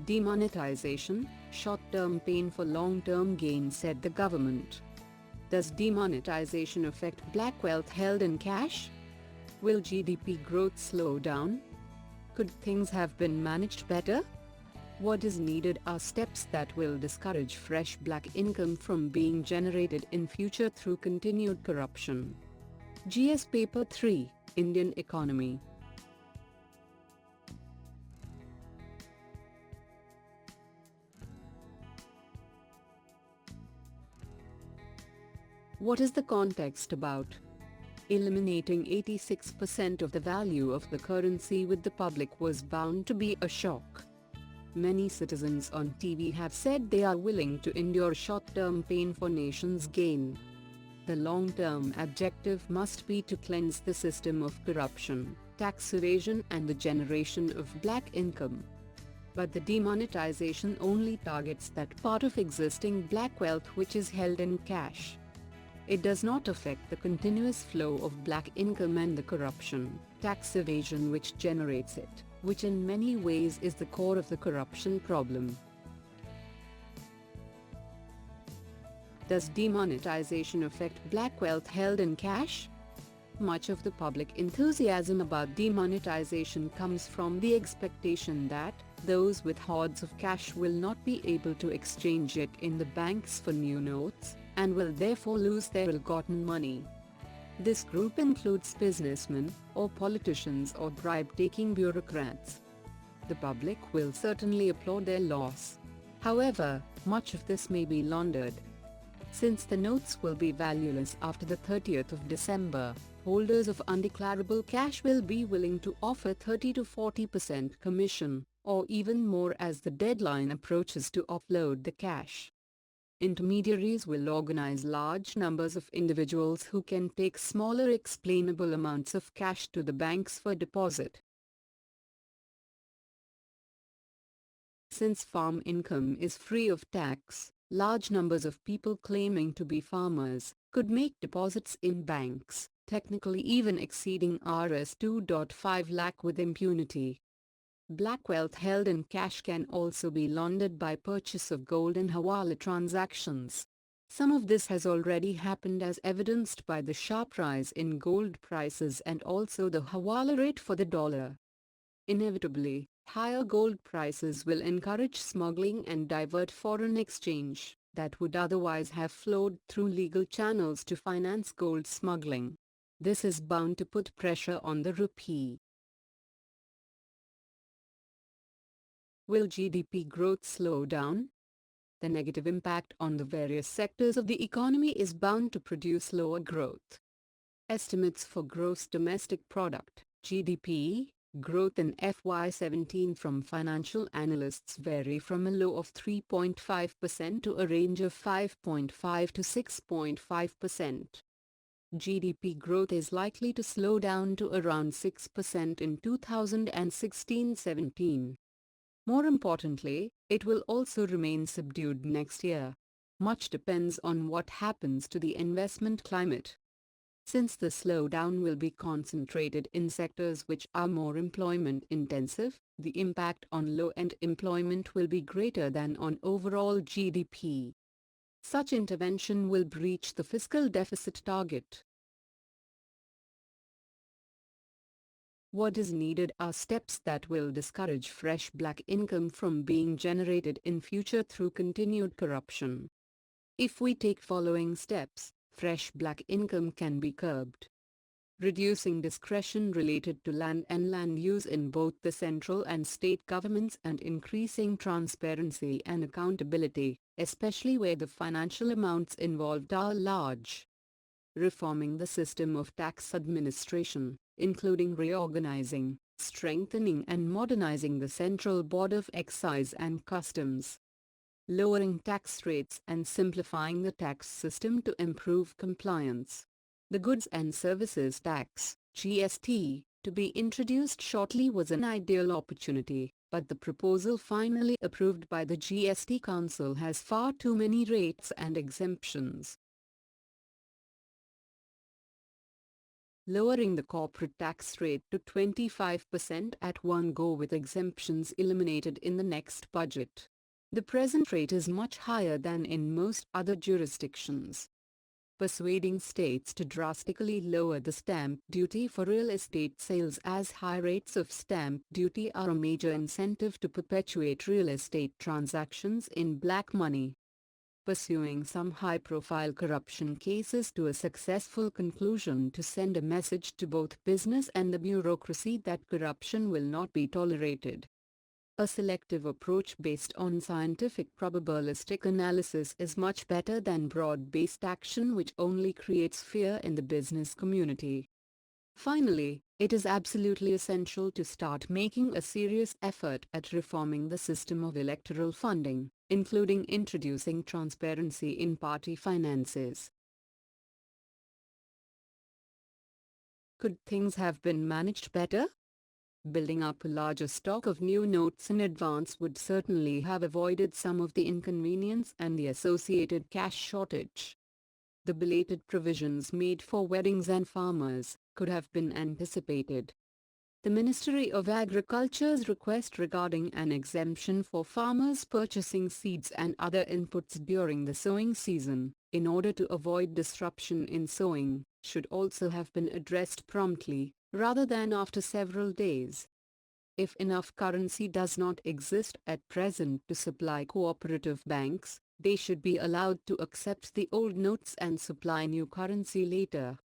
Demonetization, short-term pain for long-term gain, said the government. Does demonetization affect black wealth held in cash? Will GDP growth slow down? Could things have been managed better? What is needed are steps that will discourage fresh black income from being generated in future through continued corruption. GS Paper 3, Indian Economy. What is the context about? Eliminating 86% of the value of the currency with the public was bound to be a shock. Many citizens on TV have said they are willing to endure short-term pain for nation's gain. The long-term objective must be to cleanse the system of corruption, tax evasion and the generation of black income. But the demonetization only targets that part of existing black wealth which is held in cash. It does not affect the continuous flow of black income and the corruption, tax evasion which generates it, which in many ways is the core of the corruption problem. Does demonetization affect black wealth held in cash? Much of the public enthusiasm about demonetization comes from the expectation that those with hoards of cash will not be able to exchange it in the banks for new notes, and will therefore lose their ill-gotten money. This group includes businessmen, or politicians or bribe-taking bureaucrats. The public will certainly applaud their loss. However, much of this may be laundered. Since the notes will be valueless after the 30th of December, holders of undeclarable cash will be willing to offer 30 to 40% commission, or even more as the deadline approaches to offload the cash. Intermediaries will organize large numbers of individuals who can take smaller explainable amounts of cash to the banks for deposit. Since farm income is free of tax, large numbers of people claiming to be farmers could make deposits in banks, technically even exceeding Rs 2.5 lakh with impunity. Black wealth held in cash can also be laundered by purchase of gold and hawala transactions. Some of this has already happened as evidenced by the sharp rise in gold prices and also the hawala rate for the dollar. Inevitably, higher gold prices will encourage smuggling and divert foreign exchange that would otherwise have flowed through legal channels to finance gold smuggling. This is bound to put pressure on the rupee. Will GDP growth slow down? The negative impact on the various sectors of the economy is bound to produce lower growth. Estimates for gross domestic product, GDP, growth in FY17 from financial analysts vary from a low of 3.5% to a range of 5.5 to 6.5%. GDP growth is likely to slow down to around 6% in 2016-17. More importantly, it will also remain subdued next year. Much depends on what happens to the investment climate. Since the slowdown will be concentrated in sectors which are more employment-intensive, the impact on low-end employment will be greater than on overall GDP. Such intervention will breach the fiscal deficit target. What is needed are steps that will discourage fresh black income from being generated in future through continued corruption. If we take following steps, fresh black income can be curbed. Reducing discretion related to land and land use in both the central and state governments and increasing transparency and accountability, especially where the financial amounts involved are large. Reforming the system of tax administration, including reorganizing, strengthening and modernizing the Central Board of Excise and Customs. Lowering tax rates and simplifying the tax system to improve compliance. The Goods and Services Tax, GST, to be introduced shortly was an ideal opportunity, but the proposal finally approved by the GST Council has far too many rates and exemptions. lowering the corporate tax rate to 25% at one go with exemptions eliminated in the next budget. The present rate is much higher than in most other jurisdictions. Persuading states to drastically lower the stamp duty for real estate sales, as high rates of stamp duty are a major incentive to perpetuate real estate transactions in black money. Pursuing some high-profile corruption cases to a successful conclusion to send a message to both business and the bureaucracy that corruption will not be tolerated. A selective approach based on scientific probabilistic analysis is much better than broad-based action which only creates fear in the business community. Finally, it is absolutely essential to start making a serious effort at reforming the system of electoral funding, including introducing transparency in party finances. Could things have been managed better? Building up a larger stock of new notes in advance would certainly have avoided some of the inconvenience and the associated cash shortage. The belated provisions made for weddings and farmers could have been anticipated. The Ministry of Agriculture's request regarding an exemption for farmers purchasing seeds and other inputs during the sowing season, in order to avoid disruption in sowing, should also have been addressed promptly, rather than after several days. If enough currency does not exist at present to supply cooperative banks, they should be allowed to accept the old notes and supply new currency later.